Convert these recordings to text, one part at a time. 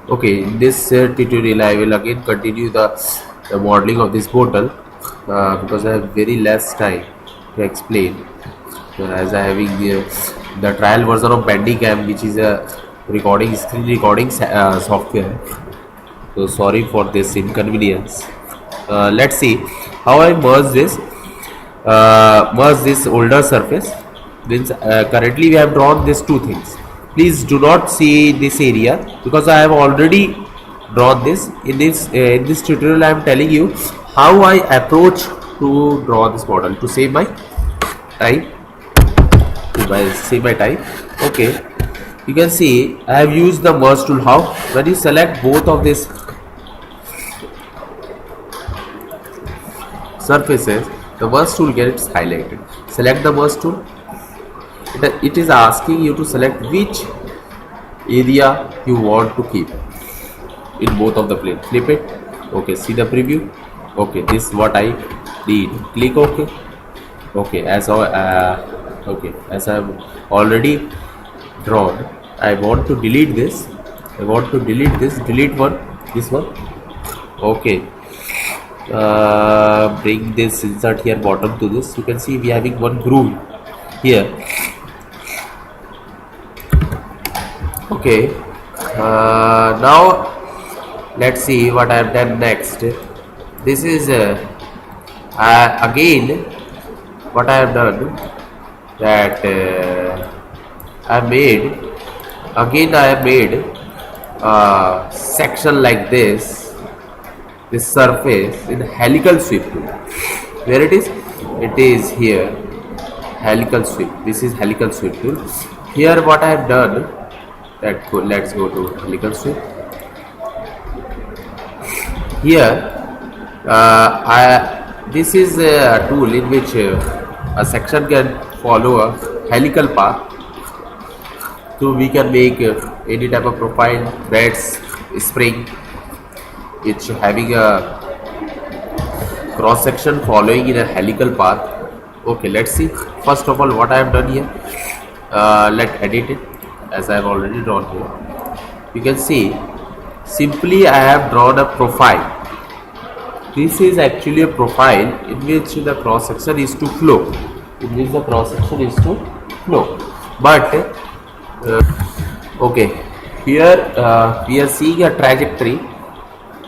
Okay, in this tutorial I will again continue the modeling of this portal because I have very less time to explain as I having the trial version of Bandicam, which is a screen recording software. So sorry for this inconvenience. Let's see how I merge this older surface. Means currently we have drawn these two things. Please do not see this area because I have already drawn this. In this tutorial I am telling you how I approach to draw this model to save my time. Save my time. Okay, you can see I have used the merge tool. How? When you select both of these surfaces, the merge tool gets highlighted. Select the merge tool. It is asking you to select which area you want to keep in both of the plane. Flip it. Okay, see the preview. Okay, this is what I did. Click OK. Okay, as I have already drawn, I want to delete this. Delete one. This one. Okay. Bring this, insert here bottom to this. You can see we are having one groove here. Okay, now let's see what I have done next. This is again what I have done, that I have made a section like this surface in helical sweep tool. Where it is? It is here, helical sweep. This is helical sweep tool. Here what I have done, let's go to helical sweep. Here this is a tool in which a section can follow a helical path, so we can make any type of profile, threads, spring. It's having a cross section following in a helical path. Okay, let's see. First of all, what I have done here, let's edit it as I have already drawn here. You can see simply I have drawn a profile. This is actually a profile in which the cross section is to flow. But okay, here we are seeing a trajectory.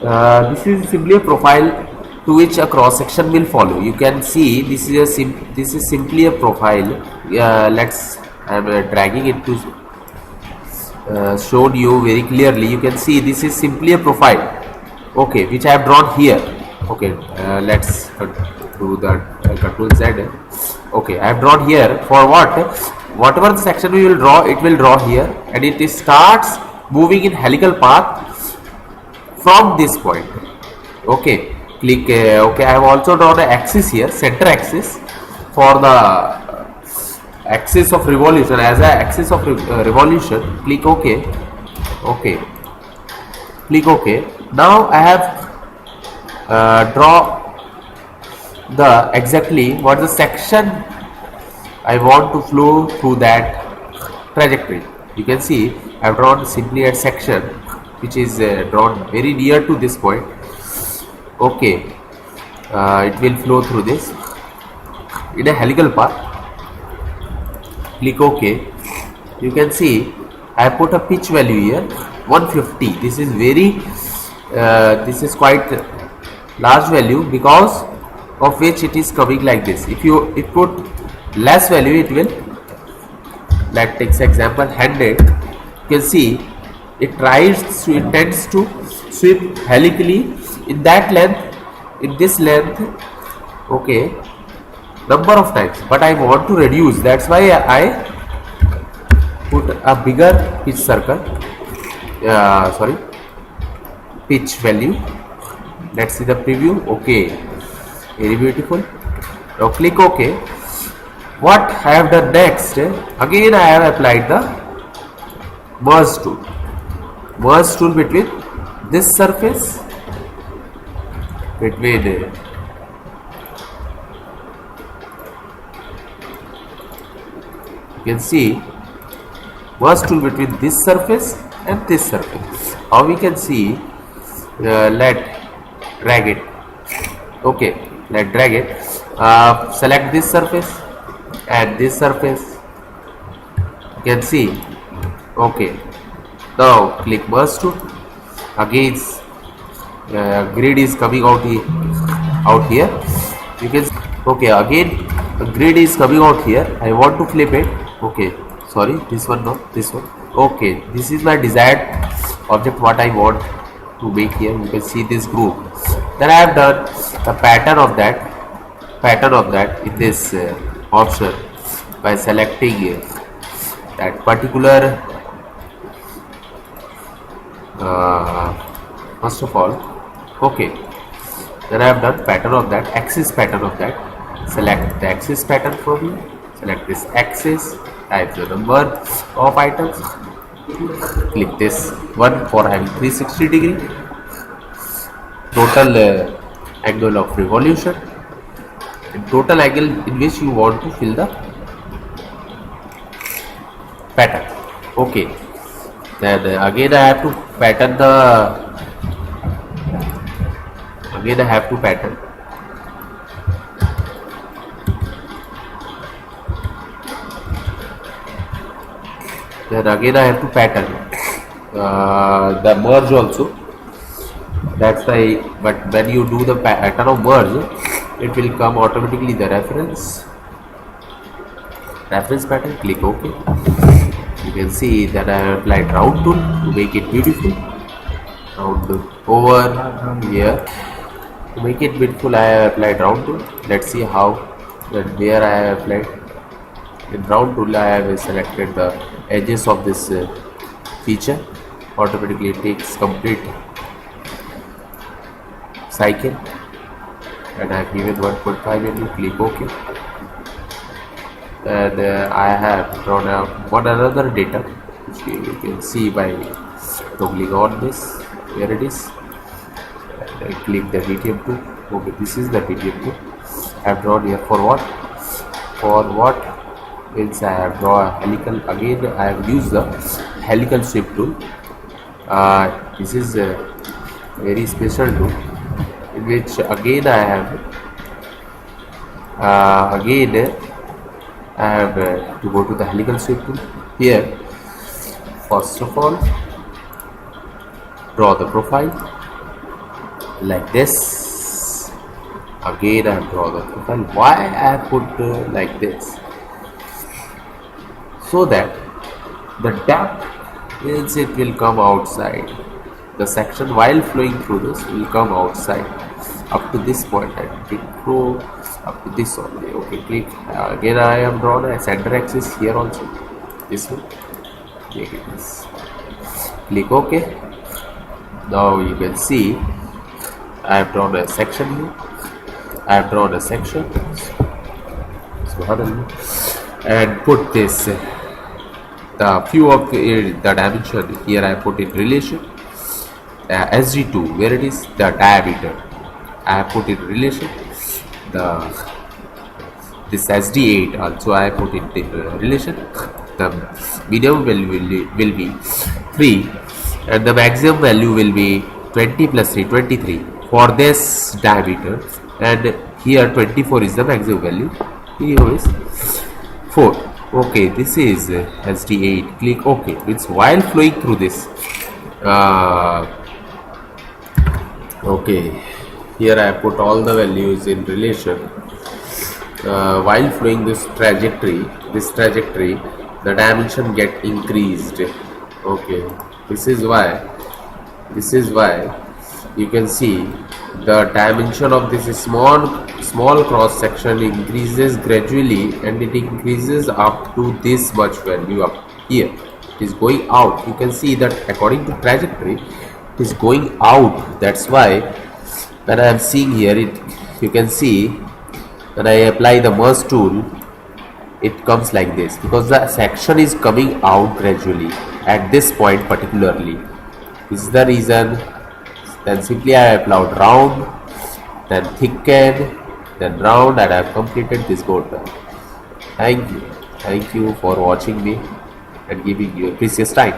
This is simply a profile to which a cross section will follow. You can see this is simply a profile. I'm dragging it to show you very clearly. You can see this is simply a profile. Okay, which I have drawn here. Okay, let's do the Control Z. Okay, I have drawn here for what? Whatever the section we will draw, it will draw here, and it starts moving in helical path from this point. Okay, click. Okay, I have also drawn an axis here, center axis for the axis of revolution. As an axis of revolution, click OK. Okay, click OK. Now I have draw the exactly what the section I want to flow through that trajectory. You can see I have drawn simply a section which is drawn very near to this point. Okay, it will flow through this in a helical path. Click OK. You can see I put a pitch value here 150. This is very this is quite large value, because of which it is coming like this. If you put less value, it will, let's take example 100. You can see it tends to sweep helically in that length, in this length. Okay, number of times, but I want to reduce. That's why I put a bigger pitch circle. Pitch value. Let's see the preview. Okay, very beautiful. Now click OK. What I have done next, again I have applied the merge tool between this surface, between you can see merge tool between this surface and this surface. How we can see, let drag it. Okay, let drag it. Select this surface and this surface. You can see. Okay, now click merge tool. Again, grid is coming out here. You can see. Okay, again grid is coming out here. I want to flip it. Okay, sorry, this one, not this one. Okay, this is my desired object, what I want to make here. You can see this group. Then I have done the pattern of that in this option by selecting that particular first of all. Okay, then I have done pattern of that, axis pattern of that. Select the axis pattern for me. Select this axis, type the number of items, click this one for having 360 degree, total angle of revolution, and total angle in which you want to fill the pattern. Okay, then again I have to pattern then again I have to pattern the merge also. That's why, but when you do the pattern of merge, it will come automatically the reference pattern. Click OK. You can see that I have applied round tool to make it beautiful. Round over here to make it beautiful. I have applied round tool. Let's see how that where I have applied. In round tool, I have selected the edges of this feature. Automatically it takes complete cycle, and I have given 1.5 value. Click OK, and I have drawn out one another data, which you can see by toggling on this where it is, and I click the BTM tool. Okay, this is the BTM tool I have drawn here. For what means I have drawn a helical. Again I have used the helical sweep tool. This is a very special tool in which again I have to go to the helical sweep tool. Here, first of all, draw the profile like this. Again I draw the profile. Why I put like this? So that the depth means it will come outside. The section while flowing through this will come outside. Up to this point I click through up to this only. Okay, click. Again I have drawn a center axis here also. This one. Make it this. Click OK. Now you can see I have drawn a section here. I have drawn a section. And put this the few of the dimension here I put in relation. SG2 where it is the diameter I put in relation. This SD8 also I put in relation. The minimum value will be 3 and the maximum value will be 20 plus 3, 23 for this diameter, and here 24 is the maximum value. Here is 4. Okay, this is SD8. Click OK. It's while flowing through this. Okay, here I put all the values in relation. While flowing this trajectory, the dimension get increased. Okay, this is why you can see the dimension of this small cross section increases gradually, and it increases up to this much value up here. It is going out. You can see that according to trajectory it is going out. That's why when I am seeing here, you can see when I apply the merge tool, it comes like this because the section is coming out gradually at this point particularly. This is the reason. Then simply I applied round, then thicken, then round, and I have completed this board. Thank you for watching me and giving you a precious time.